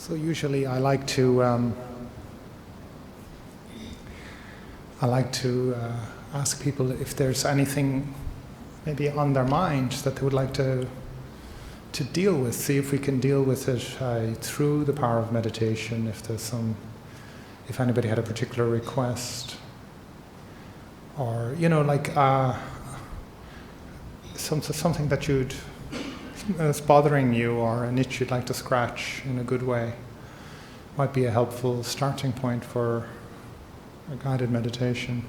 So usually I like to ask people if there's anything maybe on their mind that they would like to deal with. See if we can deal with it through the power of meditation. If anybody had a particular request, or something that that's bothering you, or an itch you'd like to scratch in a good way, might be a helpful starting point for a guided meditation.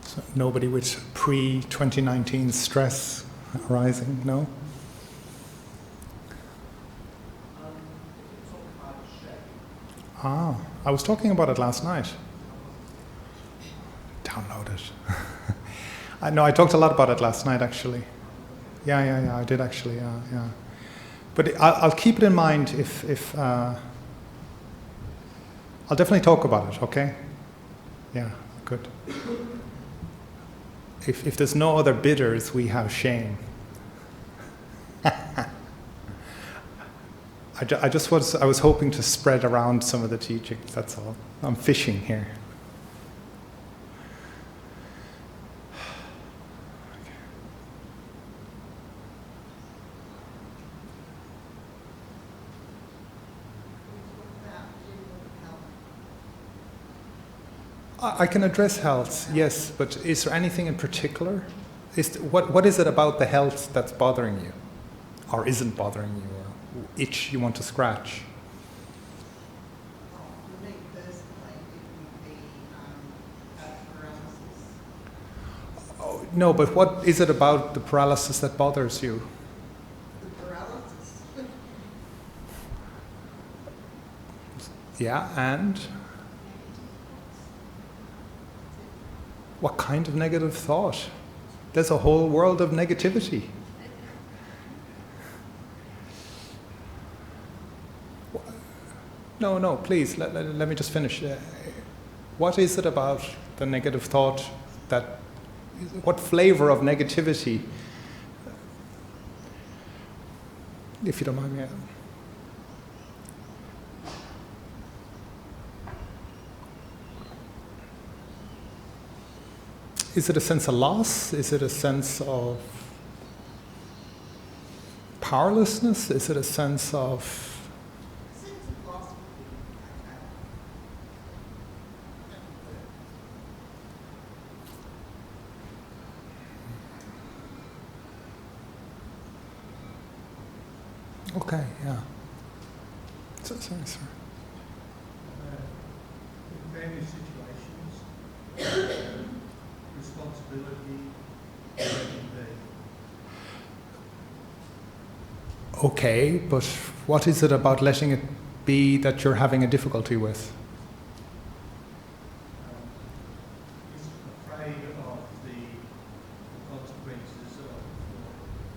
So nobody with pre-2019 stress arising, no? I was talking about it last night. Download it. I talked a lot about it last night, actually. Yeah, I did actually, yeah. But I'll keep it in mind if I'll definitely talk about it, okay? Yeah, good. If there's no other bidders, we have shame. I was hoping to spread around some of the teachings, that's all. I'm fishing here. I can address health, yes, but is there anything in particular? What is it about the health that's bothering you? Or isn't bothering you? Or itch you want to scratch? For me personally, it would be paralysis. Oh, no, but what is it about the paralysis that bothers you? The paralysis. Yeah, and? What kind of negative thought? There's a whole world of negativity. No, please, let me just finish. What is it about the negative thought what flavor of negativity, if you don't mind me asking? Is it a sense of loss? Is it a sense of powerlessness? Is it a sense of... loss. Okay, yeah. Sorry. In various situations, responsibility, letting be. Okay, but what is it about letting it be that you're having a difficulty with? Is afraid of the consequences of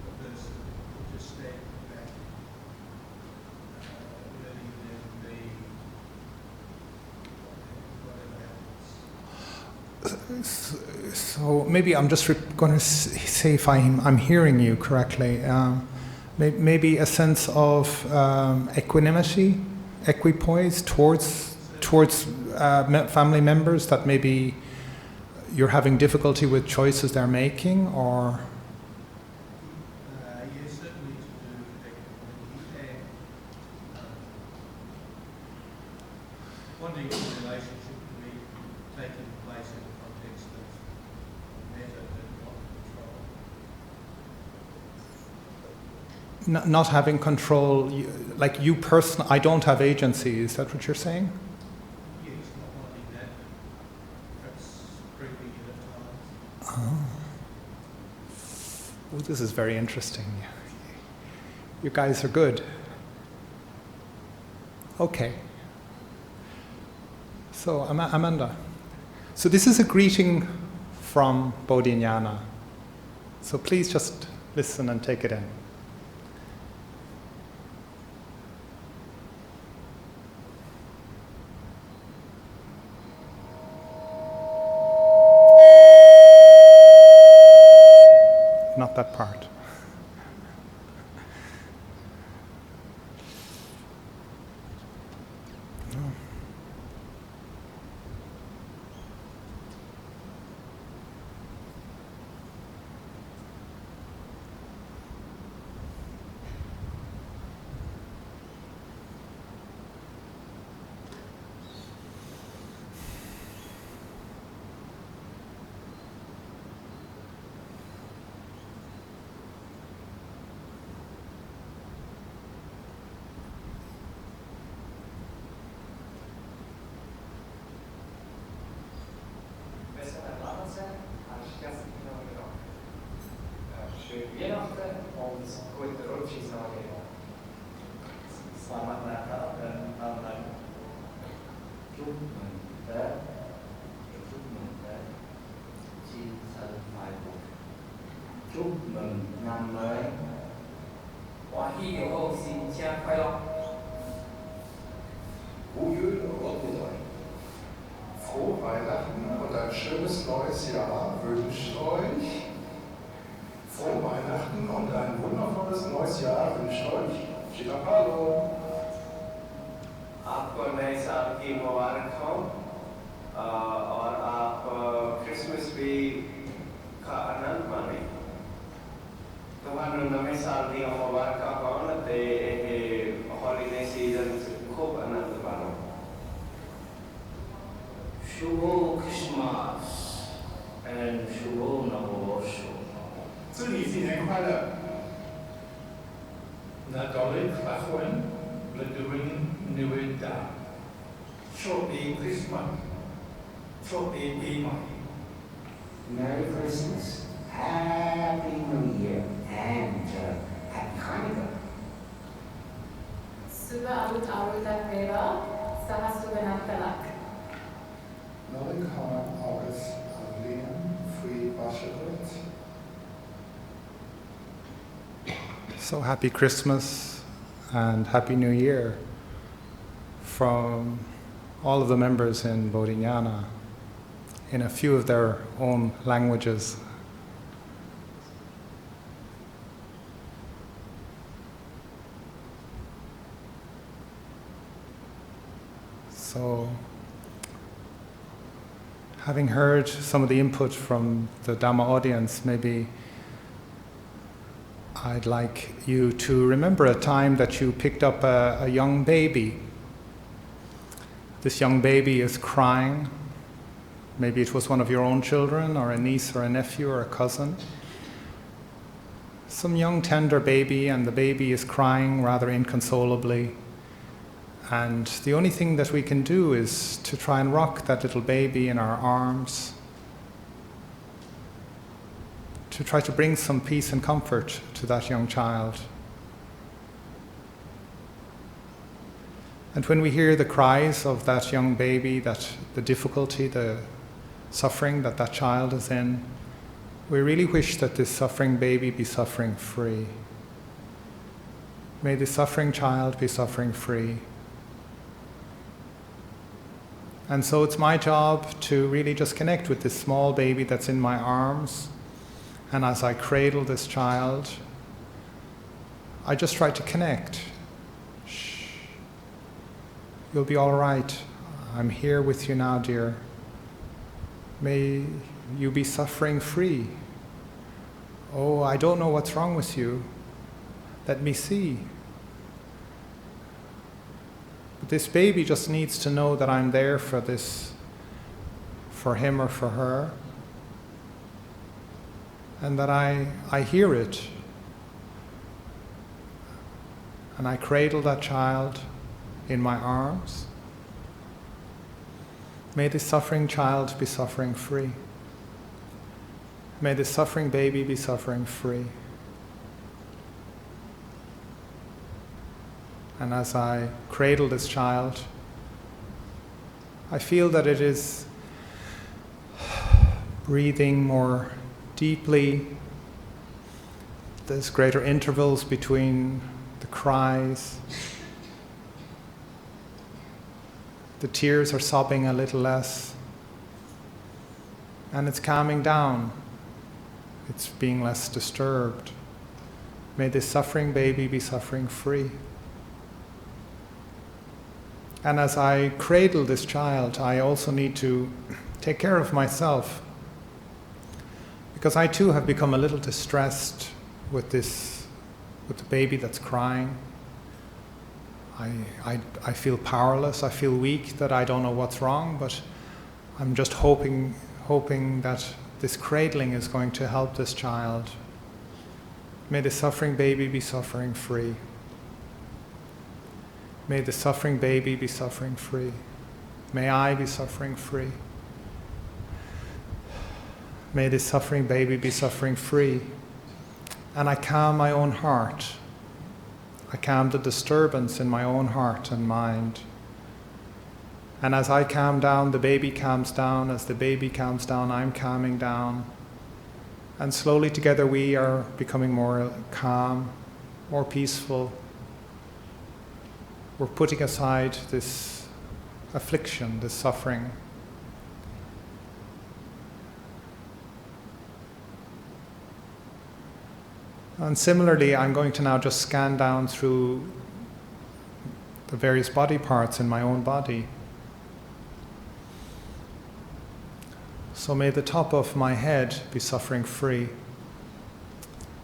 the person who just stand back, letting them be whatever happens. So maybe I'm just going to say if I'm hearing you correctly. Maybe a sense of equanimity, equipoise towards family members that maybe you're having difficulty with choices they're making, or... Yes, certainly to do with equanimity and wanting the relationship to be taking place in the context of metta and not control. Not having control, like you personally, I don't have agency, is that what you're saying? Yes, not wanting that, perhaps creeping in at times. Oh. Well, this is very interesting. You guys are good. Okay. So, Amanda. So this is a greeting from Bodhinyana. So please just listen and take it in. part. No. Schöne Weihnachten und guten Rutsch ins neue Jahr. Selamat Natal dan tahun baru. Chúc mừng Tết, chúc mừng Tết, xin thân phải buồn. Chúc mừng năm mới. Hoa hy nhiều hậu xin cha khoai lộc. Gute Ordnung. Frohe Weihnachten und ein schönes neues Jahr wünscht euch. Frohe Weihnachten und ein wundervolles neues Jahr wünscht euch Dhammaloka. आपको नए साल की मुबारक हो और आप Christmas भी का आनंद माने ਤੁਹਾਨੂੰ ਨਵੇਂ ਸਾਲ ਦੀਆਂ ਮੁਬਾਰਕਾਂ ਹੋਣ ਤੇ ਇਹ ਹੌਲੀਡੇ ਸੀਜ਼ਨ खूब आनंद मानो शुभो क्रिसमस and शुभो नववर्ष 祝你新年快乐 Nadolig Lachwen Leduin Nuida โชคดีคริสต์มาสโชคดีปีใหม่ Merry Christmas, Happy New Year, and Happy Hanukkah. Suba Alut Arutak Veva, Sahasuganattalak. Nolikhan August Avlian Free Basharit. So happy Christmas and Happy New Year from all of the members in Bodhinyana in a few of their own languages. So, having heard some of the input from the Dhamma audience, maybe I'd like you to remember a time that you picked up a young baby. This young baby is crying. Maybe it was one of your own children, or a niece or a nephew or a cousin. Some young tender baby, and the baby is crying rather inconsolably. And the only thing that we can do is to try and rock that little baby in our arms, to try to bring some peace and comfort to that young child. And when we hear the cries of that young baby, that the difficulty, the suffering that that child is in, we really wish that this suffering baby be suffering free. May this suffering child be suffering free. And so it's my job to really just connect with this small baby that's in my arms. And as I cradle this child, I just try to connect. Shh. You'll be all right. I'm here with you now, dear. May you be suffering free. Oh, I don't know what's wrong with you. Let me see. But this baby just needs to know that I'm there for this, for him or for her, and that I hear it. And I cradle that child in my arms. May this suffering child be suffering free. May this suffering baby be suffering free. And as I cradle this child, I feel that it is breathing more deeply. There's greater intervals between the cries. The tears are sobbing a little less. And it's calming down. it's being less disturbed. May this suffering baby be suffering free. And as I cradle this child, I also need to take care of myself, because I too have become a little distressed with the baby that's crying. I feel powerless, I feel weak, that I don't know what's wrong, but I'm just hoping that this cradling is going to help this child. May the suffering baby be suffering free. May the suffering baby be suffering free. May I be suffering free. May this suffering baby be suffering free. And I calm my own heart. I calm the disturbance in my own heart and mind. And as I calm down, the baby calms down. As the baby calms down, I'm calming down. And slowly together we are becoming more calm, more peaceful. We're putting aside this affliction, this suffering. And similarly, I'm going to now just scan down through the various body parts in my own body. So may the top of my head be suffering free.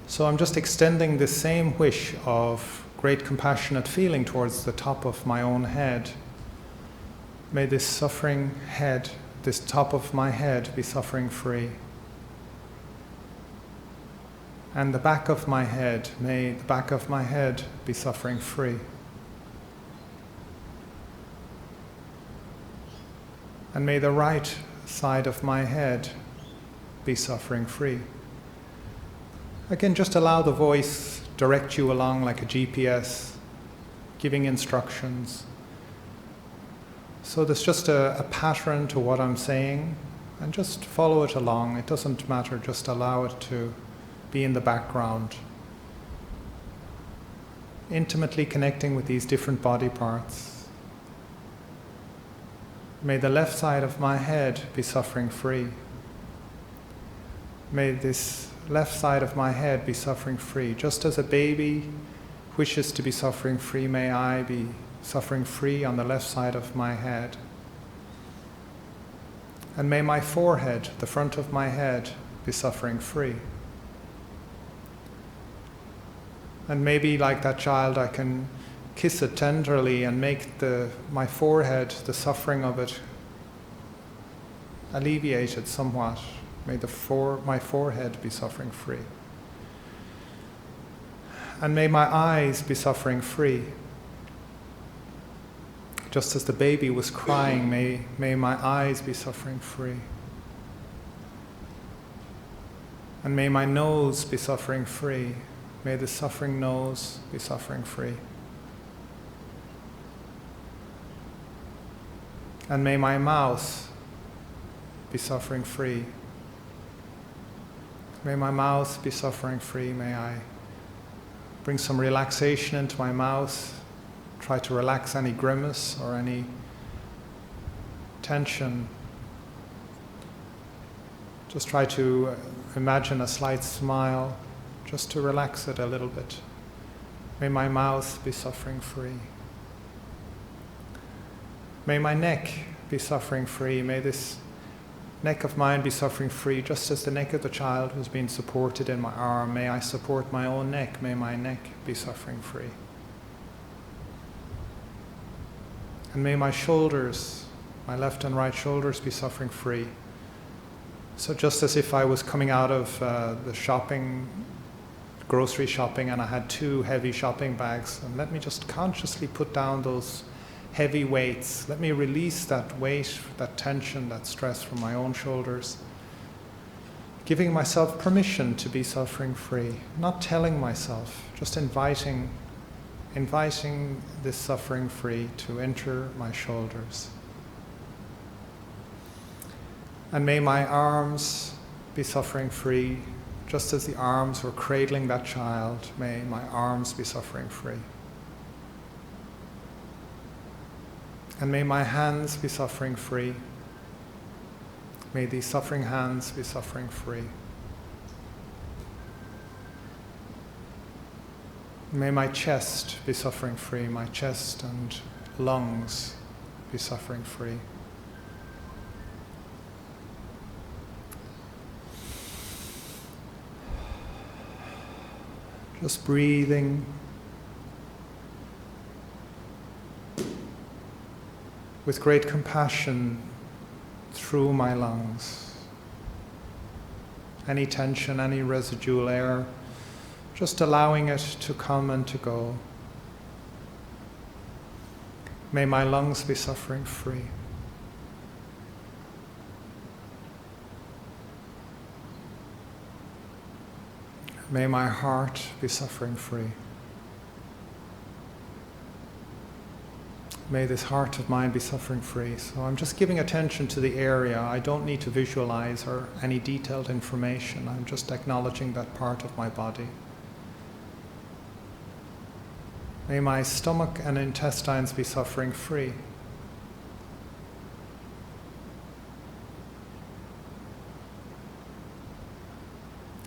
So I'm just extending the same wish of great compassionate feeling towards the top of my own head. May this suffering head, this top of my head, be suffering free. And the back of my head, may the back of my head be suffering free. And may the right side of my head be suffering free. Again, just allow the voice direct you along like a GPS, giving instructions. So there's just a pattern to what I'm saying, and just follow it along. It doesn't matter, just allow it to be in the background. Intimately connecting with these different body parts. May the left side of my head be suffering free. May this left side of my head be suffering free. Just as a baby wishes to be suffering free, may I be suffering free on the left side of my head. And may my forehead, the front of my head, be suffering free. And maybe like that child, I can kiss it tenderly and make my forehead, the suffering of it, alleviated somewhat. May my forehead be suffering free. And may my eyes be suffering free. Just as the baby was crying, may my eyes be suffering free. And may my nose be suffering free. May the suffering nose be suffering free. And may my mouth be suffering free. May my mouth be suffering free. May I bring some relaxation into my mouth. Try to relax any grimace or any tension. Just try to imagine a slight smile, just to relax it a little bit. May my mouth be suffering free. May my neck be suffering free. May this neck of mine be suffering free, just as the neck of the child was being supported in my arm. May I support my own neck. May my neck be suffering free. And may my shoulders, my left and right shoulders, be suffering free. So just as if I was coming out of the grocery shopping, and I had 2 heavy shopping bags, and let me just consciously put down those heavy weights. Let me release that weight, that tension, that stress from my own shoulders. Giving myself permission to be suffering free. Not telling myself, just inviting this suffering free to enter my shoulders. And may my arms be suffering free, just as the arms were cradling that child. May my arms be suffering free. And may my hands be suffering free. May these suffering hands be suffering free. May my chest be suffering free, my chest and lungs be suffering free. Just breathing with great compassion through my lungs. Any tension, any residual air, just allowing it to come and to go. May my lungs be suffering free. May my heart be suffering free. May this heart of mine be suffering free. So I'm just giving attention to the area. I don't need to visualize or any detailed information. I'm just acknowledging that part of my body. May my stomach and intestines be suffering free.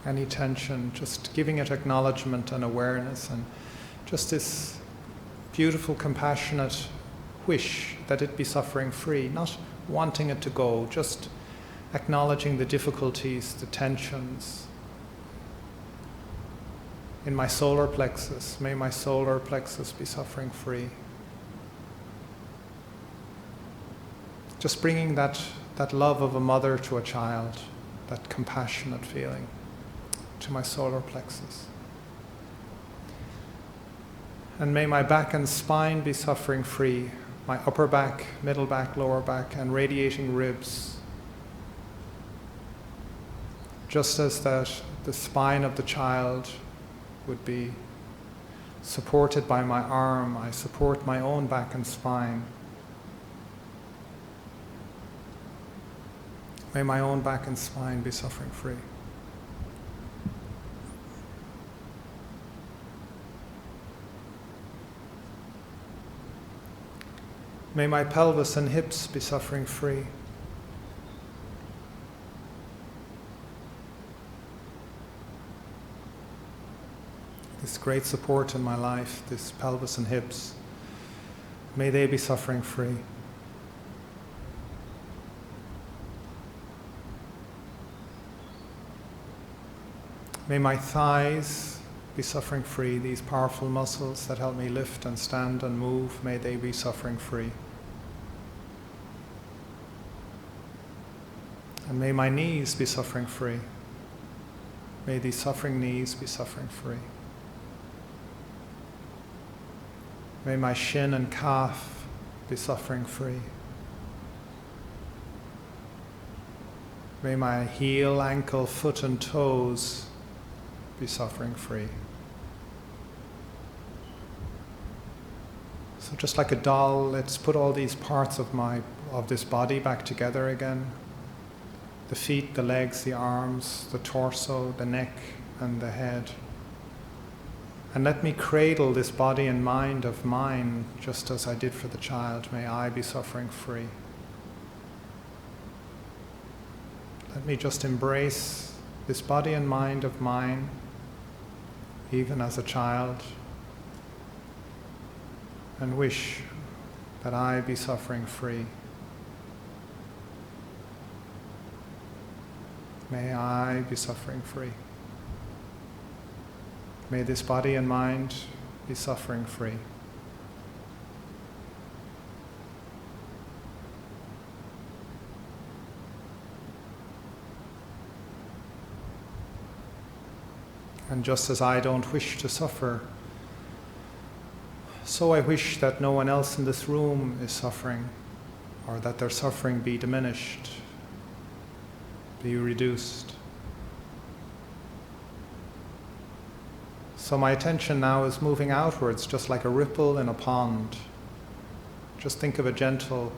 Any tension, just giving it acknowledgement and awareness, and just this beautiful, compassionate wish that it be suffering free, not wanting it to go, just acknowledging the difficulties, the tensions. In my solar plexus, may my solar plexus be suffering free. Just bringing that love of a mother to a child, that compassionate feeling, to my solar plexus. And may my back and spine be suffering free, my upper back, middle back, lower back, and radiating ribs. Just as that the spine of the child would be supported by my arm, I support my own back and spine. May my own back and spine be suffering free. May my pelvis and hips be suffering free. This great support in my life, this pelvis and hips, may they be suffering free. May my thighs be suffering free, these powerful muscles that help me lift and stand and move, may they be suffering free. And may my knees be suffering free. May these suffering knees be suffering free. May my shin and calf be suffering free. May my heel, ankle, foot and toes be suffering free. So just like a doll, let's put all these parts of this body back together again. The feet, the legs, the arms, the torso, the neck, and the head. And let me cradle this body and mind of mine just as I did for the child. May I be suffering free. Let me just embrace this body and mind of mine, even as a child, and wish that I be suffering free. May I be suffering free. May this body and mind be suffering free. And just as I don't wish to suffer, so I wish that no one else in this room is suffering, or that their suffering be diminished, be reduced. So my attention now is moving outwards, just like a ripple in a pond. Just think of a gentle,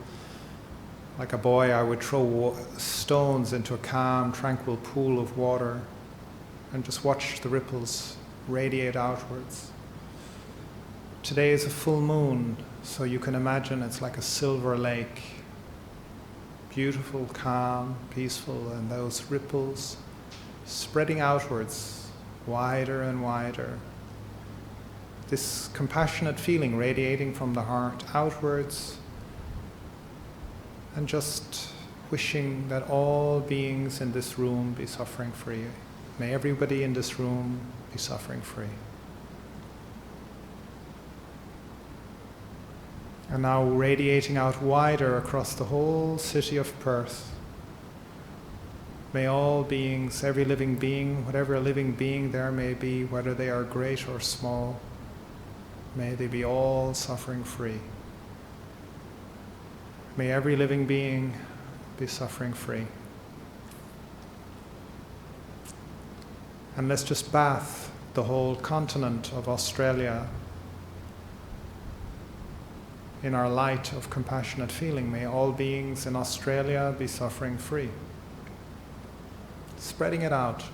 like a boy, I would throw stones into a calm, tranquil pool of water and just watch the ripples radiate outwards. Today is a full moon, so you can imagine it's like a silver lake. Beautiful, calm, peaceful, and those ripples spreading outwards, wider and wider, this compassionate feeling radiating from the heart outwards, and just wishing that all beings in this room be suffering free. May everybody in this room be suffering free. And now radiating out wider across the whole city of Perth. May all beings, every living being, whatever living being there may be, whether they are great or small, may they be all suffering free. May every living being be suffering free. And let's just bath the whole continent of Australia in our light of compassionate feeling. May all beings in Australia be suffering free. Spreading it out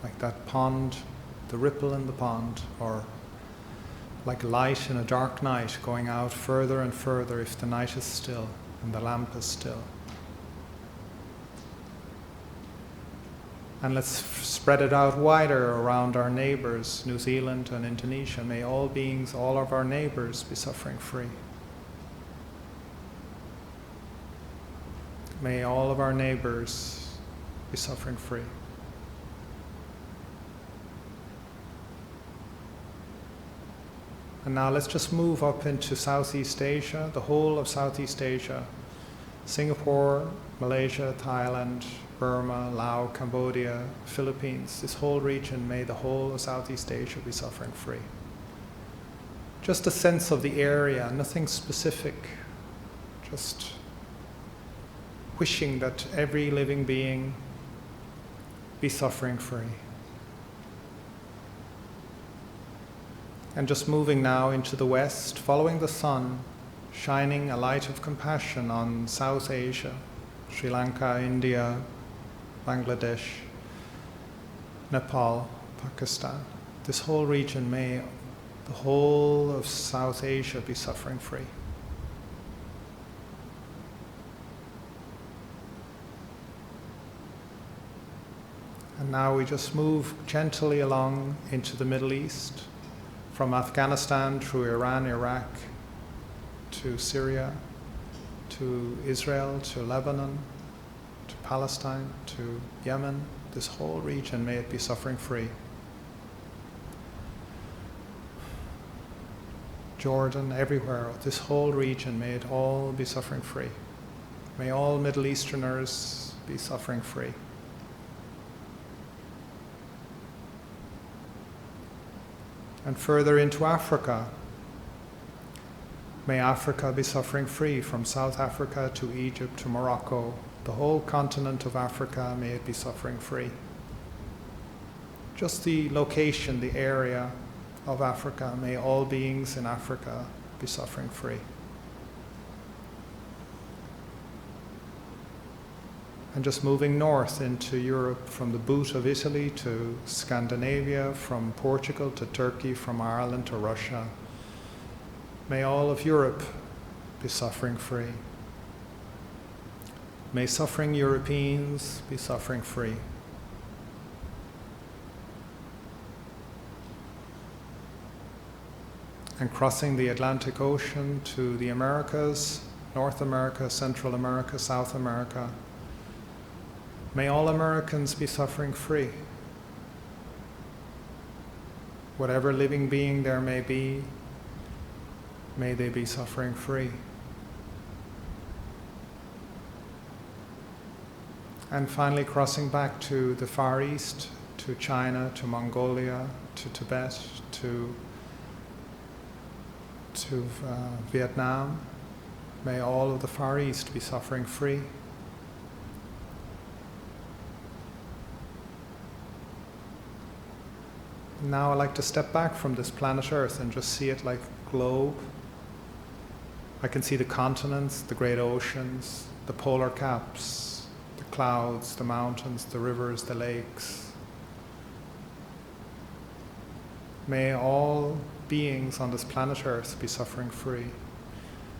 like that pond, the ripple in the pond, or like light in a dark night going out further and further if the night is still and the lamp is still. And let's spread it out wider around our neighbours, New Zealand and Indonesia. May all beings, all of our neighbours be suffering free. May all of our neighbours be suffering free. And now let's just move up into Southeast Asia, the whole of Southeast Asia. Singapore, Malaysia, Thailand, Burma, Laos, Cambodia, Philippines, this whole region, may the whole of Southeast Asia be suffering free. Just a sense of the area, nothing specific, just wishing that every living being be suffering free. And just moving now into the west, following the sun, shining a light of compassion on South Asia, Sri Lanka, India, Bangladesh, Nepal, Pakistan. This whole region, may the whole of South Asia be suffering free. And now we just move gently along into the Middle East, from Afghanistan through Iran, Iraq, to Syria, to Israel, to Lebanon, to Palestine, to Yemen. This whole region, may it be suffering free. Jordan, everywhere, this whole region, may it all be suffering free. May all Middle Easterners be suffering free. And further into Africa, may Africa be suffering free, from South Africa to Egypt to Morocco. The whole continent of Africa, may it be suffering free. Just the location, the area of Africa, may all beings in Africa be suffering free. And just moving north into Europe, from the boot of Italy to Scandinavia, from Portugal to Turkey, from Ireland to Russia. May all of Europe be suffering free. May suffering Europeans be suffering free. And crossing the Atlantic Ocean to the Americas, North America, Central America, South America. May all Americans be suffering free. Whatever living being there may be, may they be suffering free. And finally crossing back to the Far East, to China, to Mongolia, to Tibet, to Vietnam. May all of the Far East be suffering free. Now I'd like to step back from this planet Earth and just see it like a globe. I can see the continents, the great oceans, the polar caps, the clouds, the mountains, the rivers, the lakes. May all beings on this planet Earth be suffering free.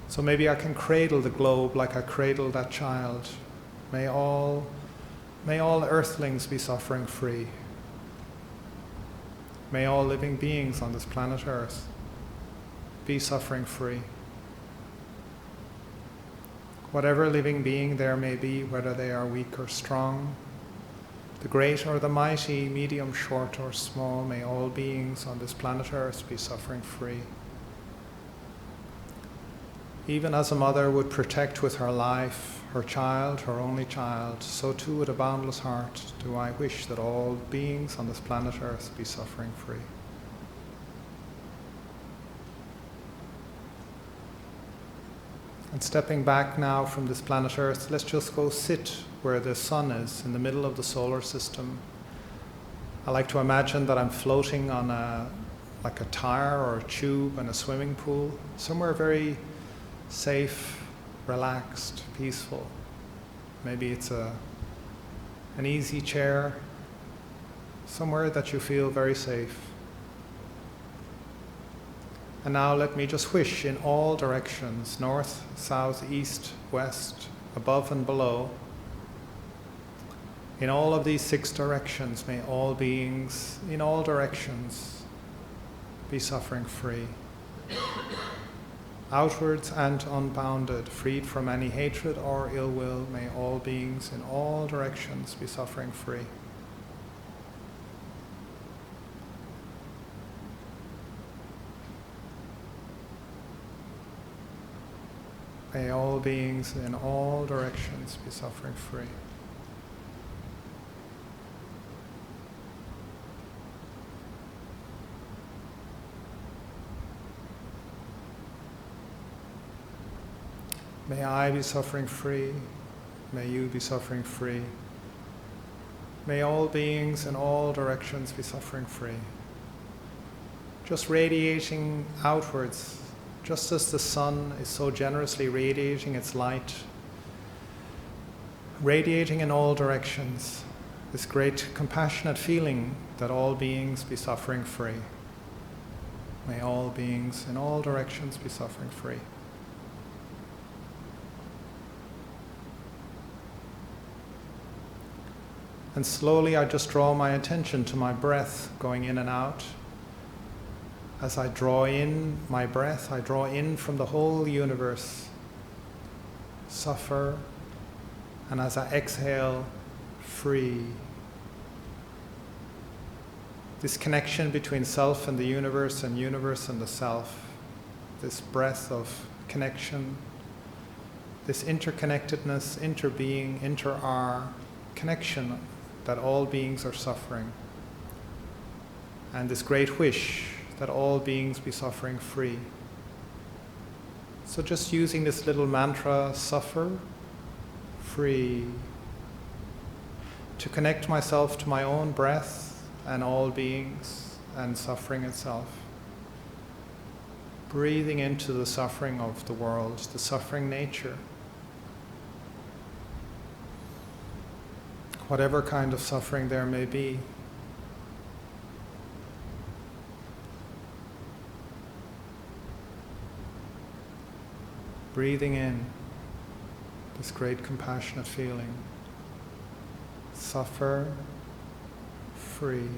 So maybe I can cradle the globe like I cradled that child. May all earthlings be suffering free. May all living beings on this planet Earth be suffering free. Whatever living being there may be, whether they are weak or strong, the great or the mighty, medium, short or small, may all beings on this planet Earth be suffering free. Even as a mother would protect with her life her child, her only child, so too with a boundless heart do I wish that all beings on this planet Earth be suffering free. And stepping back now from this planet Earth, let's just go sit where the sun is, in the middle of the solar system. I like to imagine that I'm floating on like a tire or a tube in a swimming pool, somewhere very safe, relaxed, peaceful. Maybe it's an easy chair, somewhere that you feel very safe. And now let me just wish in all directions, north, south, east, west, above and below, in all of these 6 directions, may all beings in all directions be suffering free. Outwards and unbounded, freed from any hatred or ill will, may all beings in all directions be suffering free. May all beings in all directions be suffering free. May I be suffering free. May you be suffering free. May all beings in all directions be suffering free. Just radiating outwards, just as the sun is so generously radiating its light, radiating in all directions, this great compassionate feeling that all beings be suffering free. May all beings in all directions be suffering free. And slowly I just draw my attention to my breath going in and out. As I draw in my breath, I draw in from the whole universe, suffer, and as I exhale, free. This connection between self and the universe and the self, this breath of connection, this interconnectedness, interbeing, inter-are, connection that all beings are suffering, and this great wish that all beings be suffering free. So just using this little mantra, suffer, free, to connect myself to my own breath and all beings and suffering itself. Breathing into the suffering of the world, the suffering nature. Whatever kind of suffering there may be. Breathing in this great compassionate feeling. Suffer, free.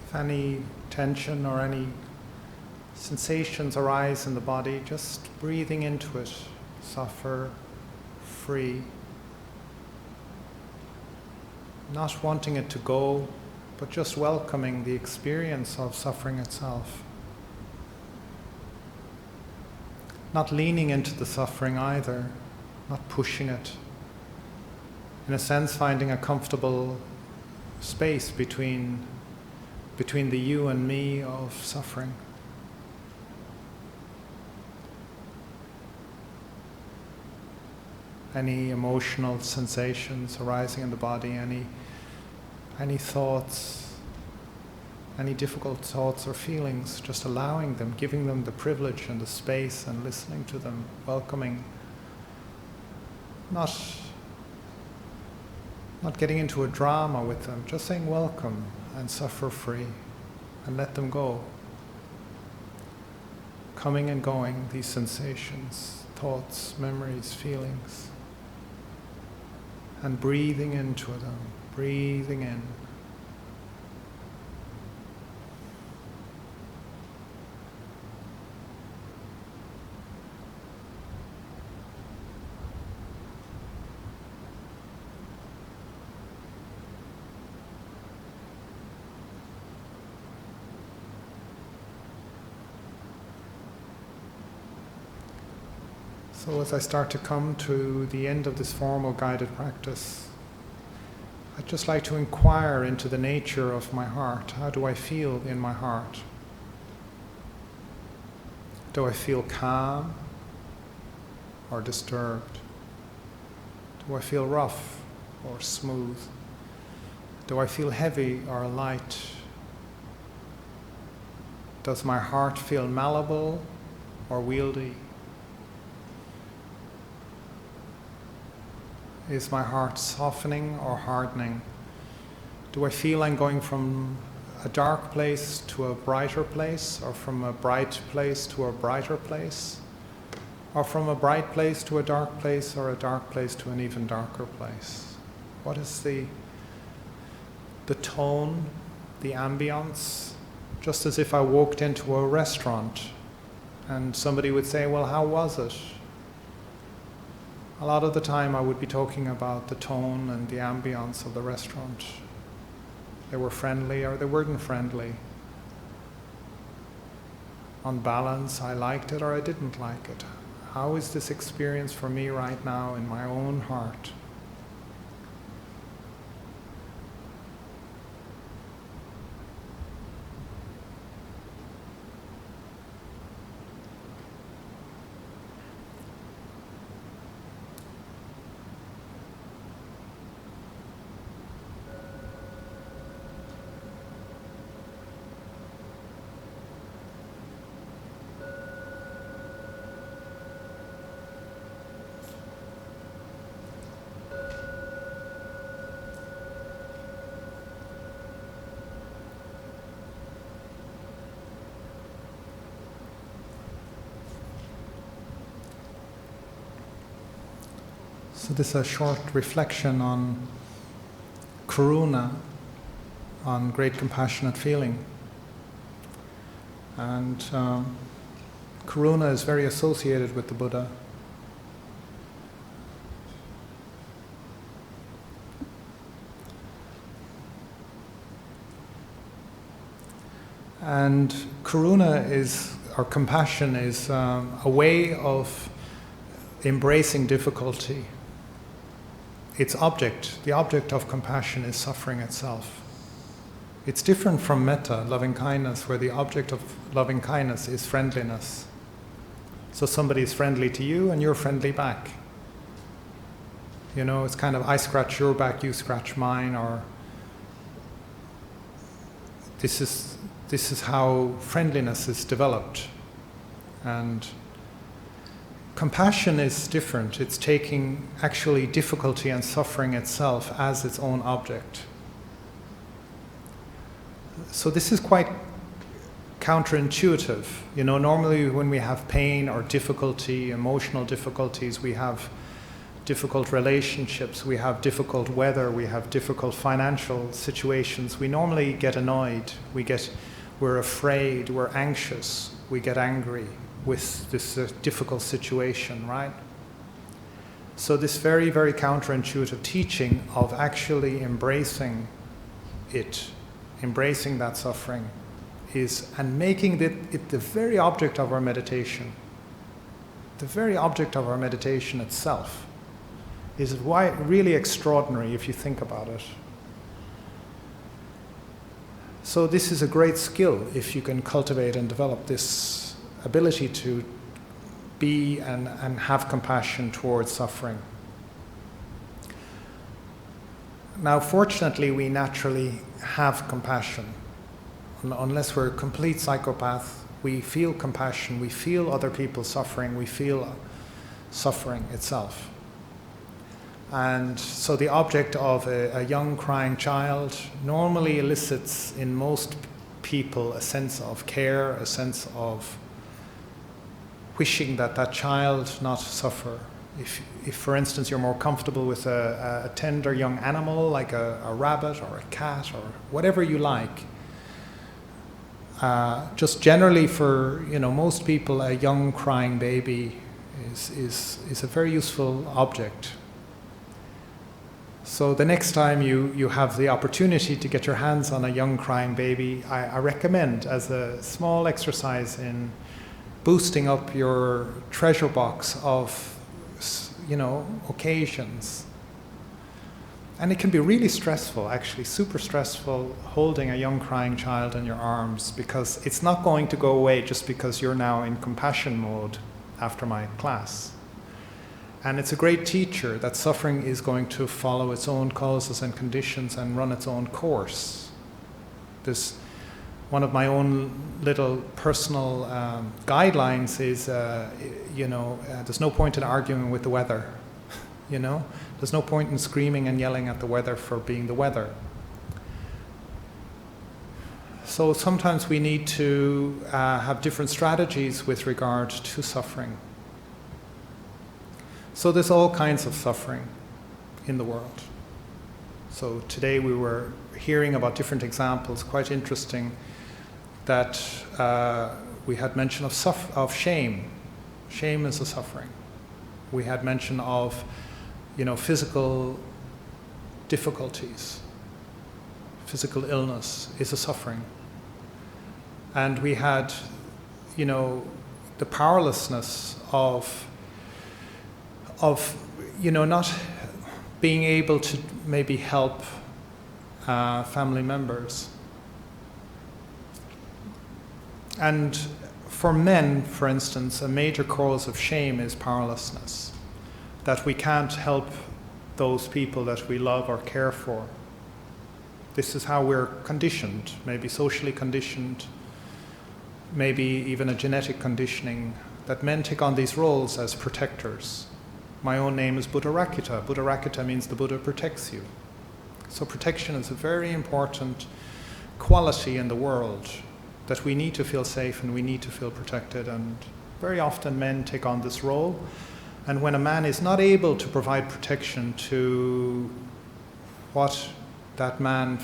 If any tension or any sensations arise in the body, just breathing into it, suffer, free. Not wanting it to go, but just welcoming the experience of suffering itself. Not leaning into the suffering either, not pushing it. In a sense, finding a comfortable space between the you and me of suffering. Any emotional sensations arising in the body, any thoughts, any difficult thoughts or feelings, just allowing them, giving them the privilege and the space and listening to them, welcoming, not getting into a drama with them, just saying welcome and suffer free and let them go. Coming and going, these sensations, thoughts, memories, feelings. And breathing into them, breathing in. So as I start to come to the end of this formal guided practice, I'd just like to inquire into the nature of my heart. How do I feel in my heart? Do I feel calm or disturbed? Do I feel rough or smooth? Do I feel heavy or light? Does my heart feel malleable or wieldy? Is my heart softening or hardening? Do I feel I'm going from a dark place to a brighter place, or from a bright place to a brighter place, or from a bright place to a dark place, or a dark place to an even darker place? What is the tone, the ambience? Just as if I walked into a restaurant and somebody would say, well, how was it? A lot of the time I would be talking about the tone and the ambience of the restaurant. They were friendly or they weren't friendly. On balance, I liked it or I didn't like it. How is this experience for me right now in my own heart? So this is a short reflection on karuna, on great compassionate feeling. And karuna is very associated with the Buddha. And karuna is, or compassion is, a way of embracing difficulty. Its object, the object of compassion, is suffering itself. It's different from metta, loving kindness, where the object of loving kindness is friendliness. So somebody is friendly to you and you're friendly back. You know, it's kind of I scratch your back, you scratch mine, or this is how friendliness is developed. And compassion is different. It's taking actually difficulty and suffering itself as its own object. So this is quite counterintuitive. You know, normally when we have pain or difficulty, emotional difficulties, we have difficult relationships, we have difficult weather, we have difficult financial situations, we normally get annoyed, we're afraid, we're anxious, we get angry with this difficult situation, right? So this very, very counterintuitive teaching of actually embracing it, embracing that suffering, and making it the very object of our meditation. The very object of our meditation itself is really extraordinary if you think about it. So this is a great skill if you can cultivate and develop this ability to be and have compassion towards suffering. Now, fortunately, we naturally have compassion. Unless we're a complete psychopath, we feel compassion, we feel other people suffering, we feel suffering itself. And so the object of a young crying child normally elicits in most people a sense of care, a sense of wishing that child not suffer. If for instance, you're more comfortable with a tender young animal like a rabbit or a cat or whatever you like, just generally for most people, a young crying baby is a very useful object. So the next time you have the opportunity to get your hands on a young crying baby, I recommend, as a small exercise in boosting up your treasure box of occasions. And it can be really stressful, actually, super stressful, holding a young crying child in your arms, because it's not going to go away just because you're now in compassion mode after my class. And it's a great teacher that suffering is going to follow its own causes and conditions and run its own course. There's one of my own little personal guidelines is, there's no point in arguing with the weather. There's no point in screaming and yelling at the weather for being the weather. So sometimes we need to have different strategies with regard to suffering. So there's all kinds of suffering in the world. So today we were hearing about different examples, quite interesting, that we had mention of shame. Shame is a suffering. We had mention of physical difficulties. Physical illness is a suffering. And we had, the powerlessness of not being able to maybe help family members. And for men, for instance, a major cause of shame is powerlessness. That we can't help those people that we love or care for. This is how we're conditioned, maybe socially conditioned, maybe even a genetic conditioning, that men take on these roles as protectors. My own name is Buddharakkita. Buddharakkita means the Buddha protects you. So protection is a very important quality in the world, that we need to feel safe and we need to feel protected. And very often men take on this role. And when a man is not able to provide protection to what that man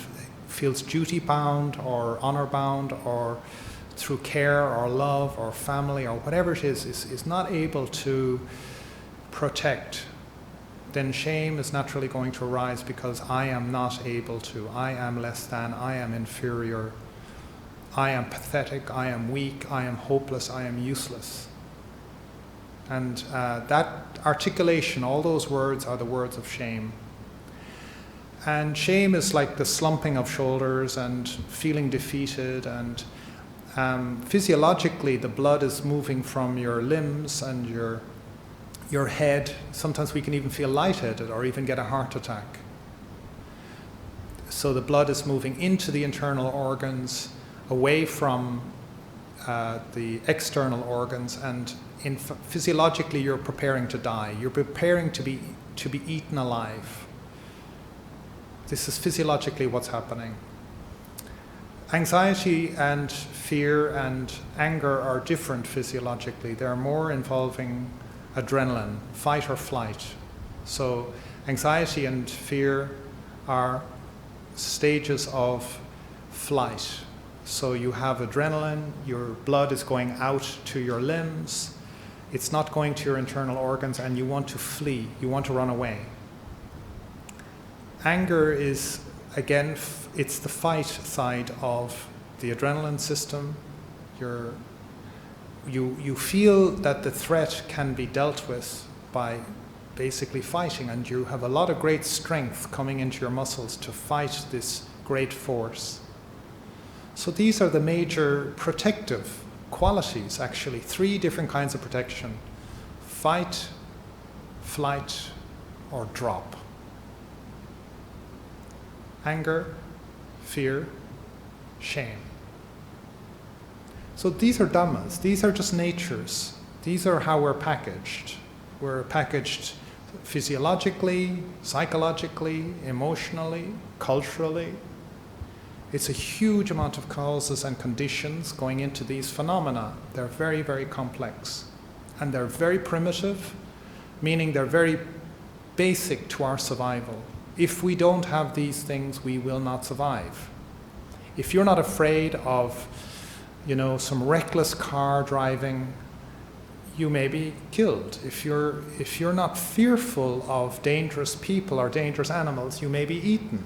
feels duty-bound or honor-bound, or through care or love or family or whatever it is not able to protect, then shame is naturally going to arise, because I am not able to, I am less than, I am inferior, I am pathetic, I am weak, I am hopeless, I am useless. And that articulation, all those words are the words of shame. And shame is like the slumping of shoulders and feeling defeated, and physiologically the blood is moving from your limbs and your head. Sometimes we can even feel lightheaded or even get a heart attack. So the blood is moving into the internal organs, away from the external organs, and physiologically you're preparing to die. You're preparing to be eaten alive. This is physiologically what's happening. Anxiety and fear and anger are different physiologically. They're more involving adrenaline, fight or flight. So anxiety and fear are stages of flight. So you have adrenaline, your blood is going out to your limbs, it's not going to your internal organs, and you want to flee, you want to run away. Anger is, again, it's the fight side of the adrenaline system. You feel that the threat can be dealt with by basically fighting, and you have a lot of great strength coming into your muscles to fight this great force. So these are the major protective qualities, actually. 3 different kinds of protection: fight, flight, or drop. Anger, fear, shame. So these are dhammas, these are just natures. These are how we're packaged. We're packaged physiologically, psychologically, emotionally, culturally. It's a huge amount of causes and conditions going into these phenomena. They're very, very complex. And they're very primitive, meaning they're very basic to our survival. If we don't have these things, we will not survive. If you're not afraid of, some reckless car driving, you may be killed. If you're not fearful of dangerous people or dangerous animals, you may be eaten.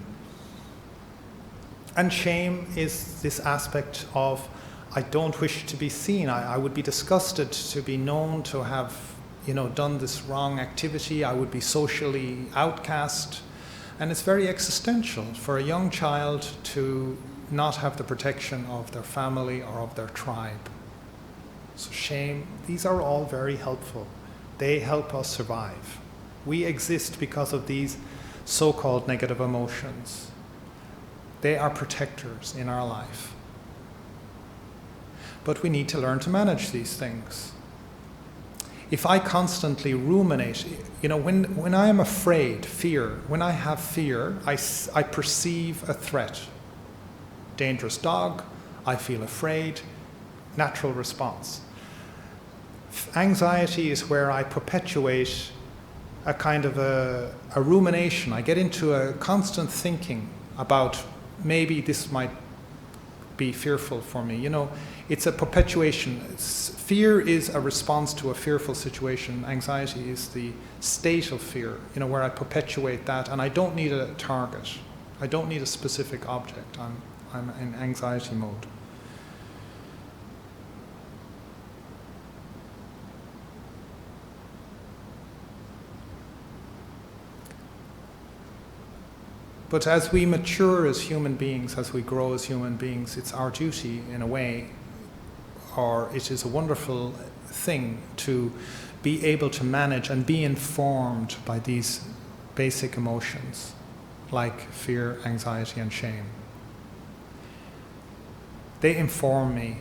And shame is this aspect of, I don't wish to be seen. I would be disgusted to be known to have, done this wrong activity. I would be socially outcast. And it's very existential for a young child to not have the protection of their family or of their tribe. So shame, these are all very helpful. They help us survive. We exist because of these so-called negative emotions. They are protectors in our life. But we need to learn to manage these things. If I constantly ruminate, when I am afraid, when I have fear, I perceive a threat. Dangerous dog, I feel afraid, natural response. Anxiety is where I perpetuate a kind of a rumination. I get into a constant thinking about maybe this might be fearful for me. It's a perpetuation. Fear is a response to a fearful situation. Anxiety is the state of fear, where I perpetuate that, and I don't need a target. I don't need a specific object. I'm in anxiety mode. But as we mature as human beings, as we grow as human beings, it's our duty, in a way, or it is a wonderful thing to be able to manage and be informed by these basic emotions, like fear, anxiety, and shame. They inform me.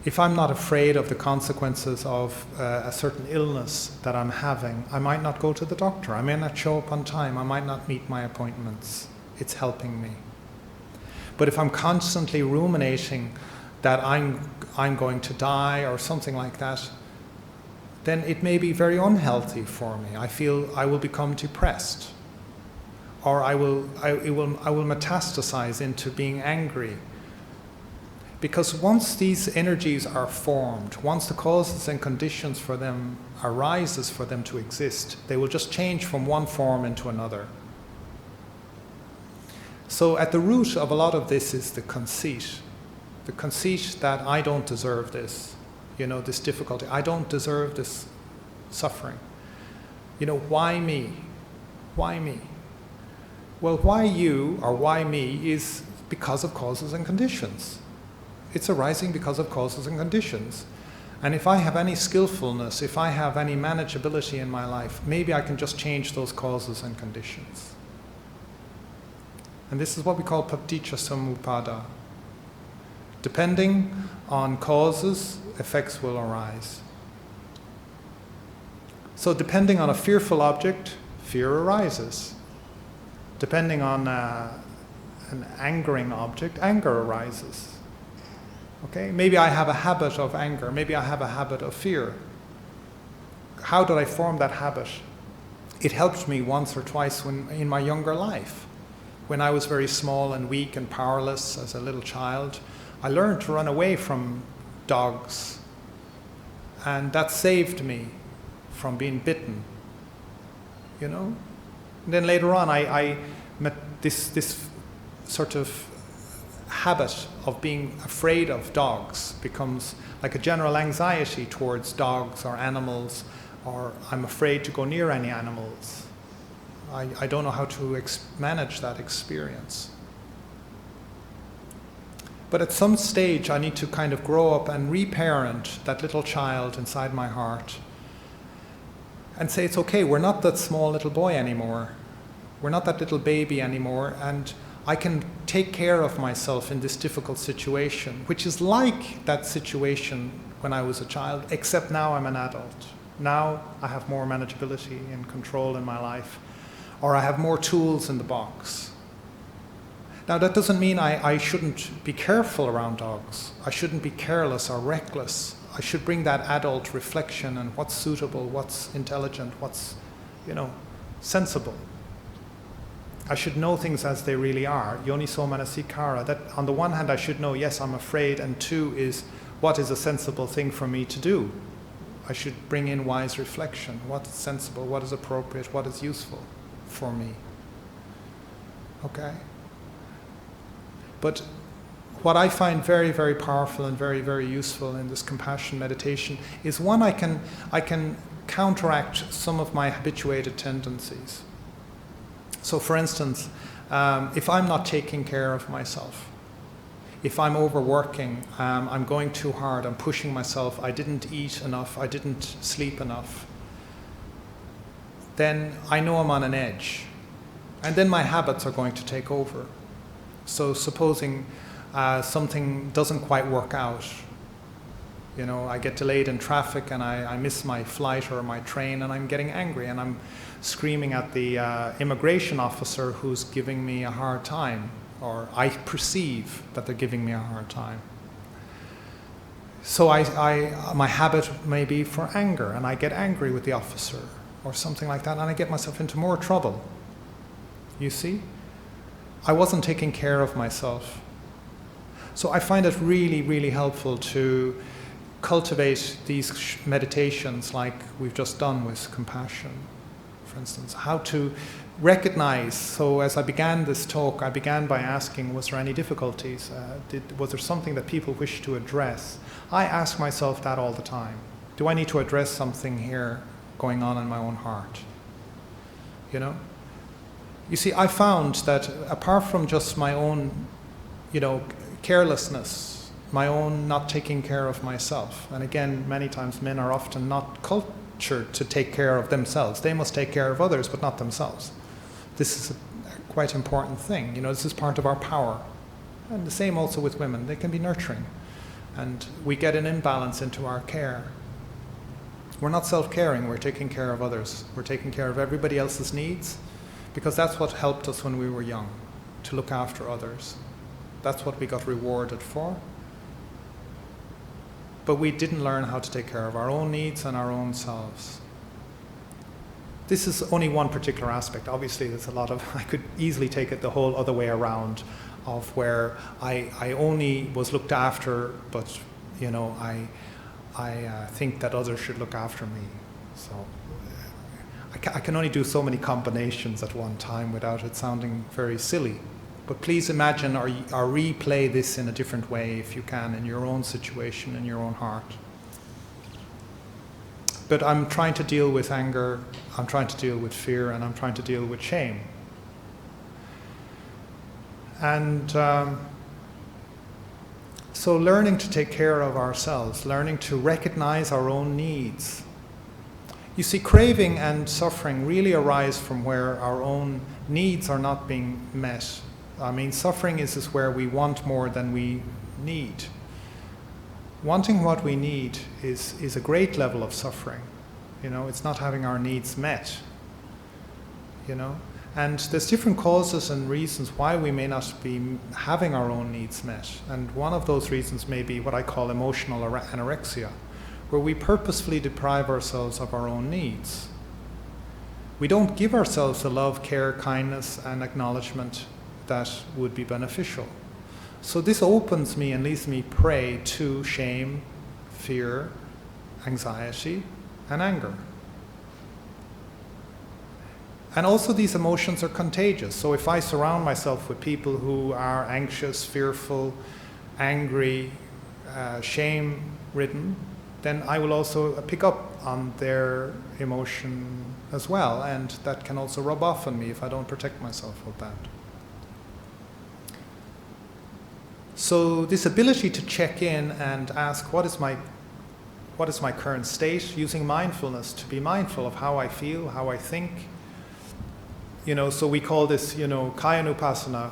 If I'm not afraid of the consequences of a certain illness that I'm having, I might not go to the doctor. I may not show up on time. I might not meet my appointments. It's helping me. But if I'm constantly ruminating that I'm going to die or something like that, then it may be very unhealthy for me. I feel I will become depressed, or I will metastasize into being angry. Because once these energies are formed, once the causes and conditions for them arises for them to exist, they will just change from one form into another. So at the root of a lot of this is the conceit that I don't deserve this, this difficulty. I don't deserve this suffering. Why me? Why me? Well, why you or why me is because of causes and conditions. It's arising because of causes and conditions. And if I have any skillfulness, if I have any manageability in my life, maybe I can just change those causes and conditions. And this is what we call paticca samuppada. Depending on causes, effects will arise. So depending on a fearful object, fear arises. Depending on an angering object, anger arises. Okay, maybe I have a habit of anger. Maybe I have a habit of fear. How did I form that habit? it helped me once or twice in my younger life. When I was very small and weak and powerless as a little child, I learned to run away from dogs. And that saved me from being bitten, you know? And then later on, I met this sort of habit of being afraid of dogs becomes like a general anxiety towards dogs or animals, or I'm afraid to go near any animals. I don't know how to manage that experience. But at some stage, I need to kind of grow up and reparent that little child inside my heart and say, it's okay, we're not that small little boy anymore. We're not that little baby anymore, and I can take care of myself in this difficult situation, which is like that situation when I was a child, except now I'm an adult. Now I have more manageability and control in my life, or I have more tools in the box. Now that doesn't mean I shouldn't be careful around dogs. I shouldn't be careless or reckless. I should bring that adult reflection and what's suitable, what's intelligent, what's, sensible. I should know things as they really are. Yoniso manasikara. That on the one hand I should know, yes, I'm afraid, and two is, what is a sensible thing for me to do? I should bring in wise reflection. What is sensible, what is appropriate, what is useful for me? Okay? But what I find very, very powerful and very, very useful in this compassion meditation is one, I can counteract some of my habituated tendencies. So for instance, if I'm not taking care of myself, if I'm overworking, I'm going too hard, I'm pushing myself, I didn't eat enough, I didn't sleep enough, then I know I'm on an edge. And then my habits are going to take over. So supposing something doesn't quite work out, I get delayed in traffic and I miss my flight or my train, and I'm getting angry and I'm screaming at the immigration officer who's giving me a hard time, or I perceive that they're giving me a hard time. So my habit may be for anger, and I get angry with the officer or something like that, and I get myself into more trouble. You see? I wasn't taking care of myself. So I find it really, really helpful to cultivate these meditations like we've just done with compassion, for instance. How to recognize. So as I began this talk, I began by asking, was there any difficulties? Was there something that people wish to address? I ask myself that all the time. Do I need to address something here going on in my own heart? You see, I found that apart from just my own, carelessness, my own not taking care of myself, and again, many times men are often not cultured to take care of themselves. They must take care of others, but not themselves. This is a quite important thing. This is part of our power. And the same also with women. They can be nurturing. And we get an imbalance into our care. We're not self-caring, we're taking care of others. We're taking care of everybody else's needs, because that's what helped us when we were young, to look after others. That's what we got rewarded for. But we didn't learn how to take care of our own needs and our own selves. This is only one particular aspect. Obviously, there's a lot of, I could easily take it the whole other way around, of where I only was looked after, but, I think that others should look after me. So I can only do so many combinations at one time without it sounding very silly. But please imagine or replay this in a different way if you can, in your own situation, in your own heart. But I'm trying to deal with anger, I'm trying to deal with fear, and I'm trying to deal with shame. And so learning to take care of ourselves, learning to recognize our own needs. You see, craving and suffering really arise from where our own needs are not being met. Suffering is where we want more than we need. Wanting what we need is a great level of suffering. It's not having our needs met. And there's different causes and reasons why we may not be having our own needs met. And one of those reasons may be what I call emotional anorexia, where we purposefully deprive ourselves of our own needs. We don't give ourselves the love, care, kindness, and acknowledgement that would be beneficial. So this opens me and leaves me prey to shame, fear, anxiety, and anger. And also these emotions are contagious. So if I surround myself with people who are anxious, fearful, angry, shame-ridden, then I will also pick up on their emotion as well, and that can also rub off on me if I don't protect myself with that. So this ability to check in and ask, what is my current state, using mindfulness to be mindful of how I feel, how I think. So we call this, Kayanupassana,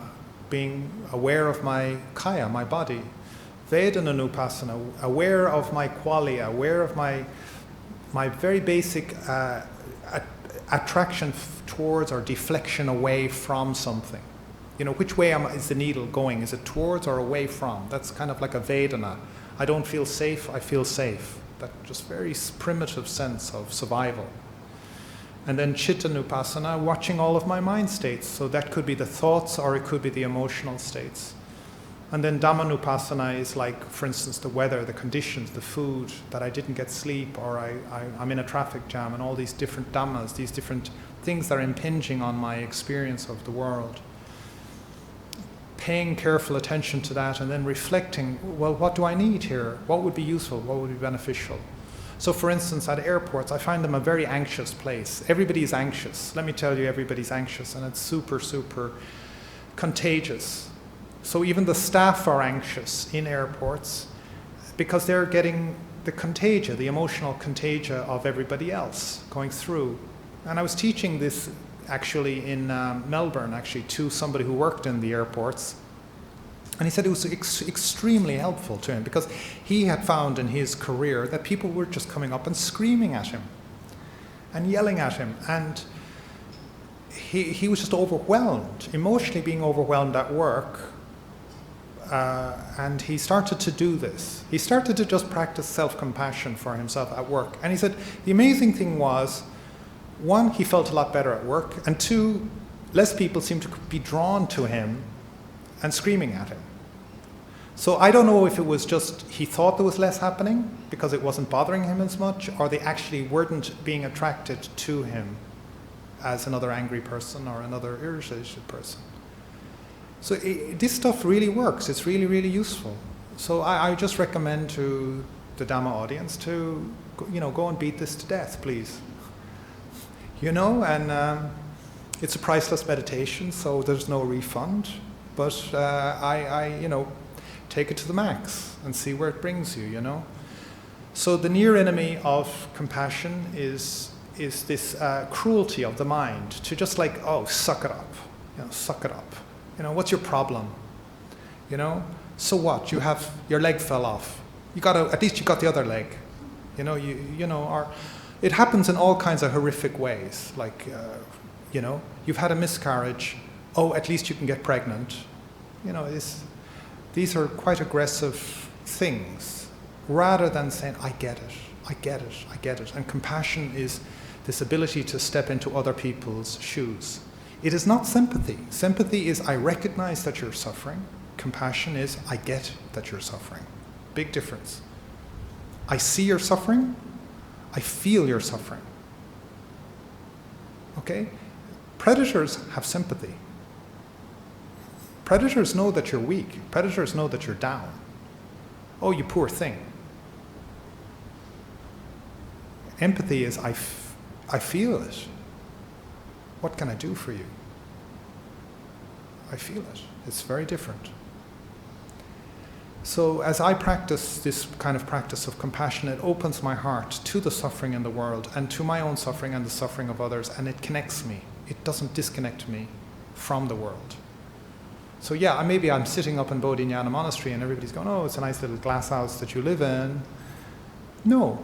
being aware of my kaya, my body. Vedananupassana, aware of my qualia, aware of my very basic attraction towards or deflection away from something. Which way is the needle going? Is it towards or away from? That's kind of like a Vedana. I don't feel safe, I feel safe. That just very primitive sense of survival. And then Chittanupassana, watching all of my mind states. So that could be the thoughts or it could be the emotional states. And then Dhammanupassana is like, for instance, the weather, the conditions, the food, that I didn't get sleep, or I'm in a traffic jam, and all these different dhammas, these different things that are impinging on my experience of the world. Paying careful attention to that and then reflecting, well, what do I need here? What would be useful? What would be beneficial? So for instance, at airports, I find them a very anxious place. Everybody's anxious. Let me tell you, everybody's anxious, and it's super, super contagious. So even the staff are anxious in airports because they're getting the contagia, the emotional contagia of everybody else going through. And I was teaching this actually in Melbourne, to somebody who worked in the airports. And he said it was extremely helpful to him because he had found in his career that people were just coming up and screaming at him and yelling at him. And he was just overwhelmed, emotionally being overwhelmed at work. And he started to do this. He started to just practice self-compassion for himself at work. And he said the amazing thing was, one, he felt a lot better at work, and two, less people seemed to be drawn to him and screaming at him. So I don't know if it was just he thought there was less happening because it wasn't bothering him as much, or they actually weren't being attracted to him as another angry person or another irritated person. So this stuff really works. It's really, really useful. So I just recommend to the Dhamma audience to, go and beat this to death, please. And it's a priceless meditation, so there's no refund. But I take it to the max and see where it brings you, So the near enemy of compassion is this cruelty of the mind to just like, oh, suck it up, suck it up. What's your problem? So what? Your leg fell off. At least you got the other leg. Or it happens in all kinds of horrific ways. Like, you've had a miscarriage. Oh, at least you can get pregnant. These are quite aggressive things, rather than saying, I get it, I get it, I get it. And compassion is this ability to step into other people's shoes. It is not sympathy. Sympathy is, I recognize that you're suffering. Compassion is, I get that you're suffering. Big difference. I see your suffering. I feel your suffering. Okay? Predators have sympathy. Predators know that you're weak. Predators know that you're down. Oh, you poor thing. Empathy is, I feel it. What can I do for you? I feel it. It's very different. So as I practice this kind of practice of compassion, it opens my heart to the suffering in the world and to my own suffering and the suffering of others, and it connects me. It doesn't disconnect me from the world. So yeah, maybe I'm sitting up in Bodhinyana Monastery and everybody's going, oh, it's a nice little glass house that you live in. No.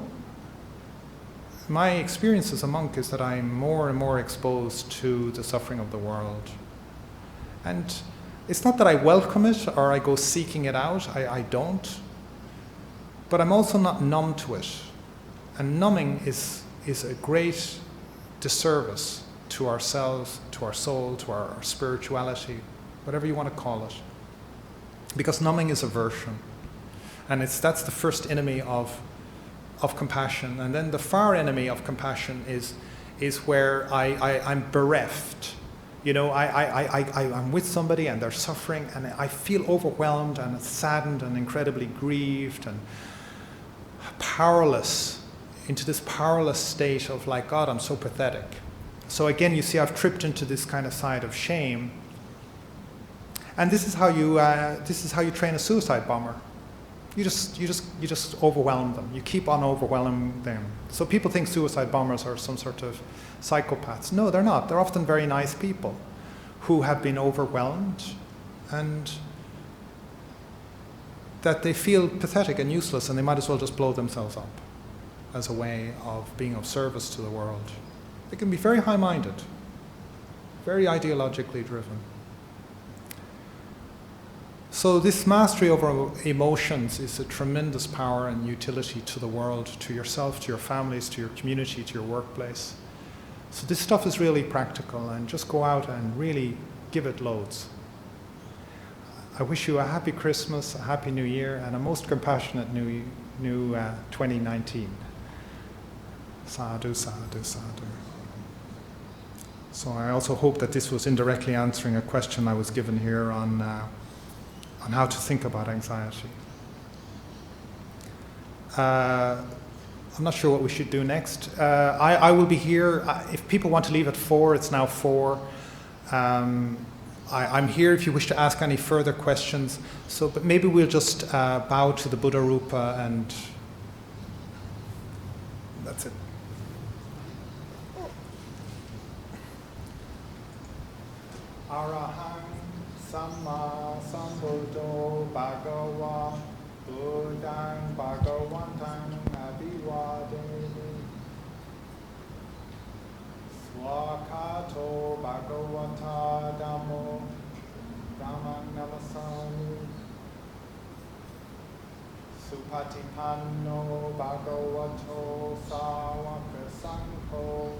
My experience as a monk is that I'm more and more exposed to the suffering of the world. And it's not that I welcome it or I go seeking it out. I don't. But I'm also not numb to it. And numbing is a great disservice to ourselves, to our soul, to our spirituality, whatever you want to call it. Because numbing is aversion. And that's the first enemy of compassion. And then the far enemy of compassion is where I'm bereft. You know, I'm with somebody and they're suffering and I feel overwhelmed and saddened and incredibly grieved and powerless, into this powerless state of like, God, I'm so pathetic. So again, you see, I've tripped into this kind of side of shame. And this is how you train a suicide bomber. You just overwhelm them. You keep on overwhelming them. So people think suicide bombers are some sort of psychopaths. No, they're not. They're often very nice people who have been overwhelmed and that they feel pathetic and useless and they might as well just blow themselves up as a way of being of service to the world. They can be very high-minded, very ideologically driven. So this mastery over emotions is a tremendous power and utility to the world, to yourself, to your families, to your community, to your workplace. So this stuff is really practical, and just go out and really give it loads. I wish you a happy Christmas, a happy New Year, and a most compassionate new 2019. Sadhu, sadhu, sadhu. So I also hope that this was indirectly answering a question I was given here on how to think about anxiety. I'm not sure what we should do next. I will be here. If people want to leave at 4, it's now 4. I'm here if you wish to ask any further questions. So, but maybe we'll just bow to the Buddha Rupa and that's it. Arahang Samma Sambuddho Bhagava Buddhang Bhagavantang Abhivademi Swakato Bhagavata Dhammo Dhammang Namasami Supatipanno Bhagavato Sāvaka Sangho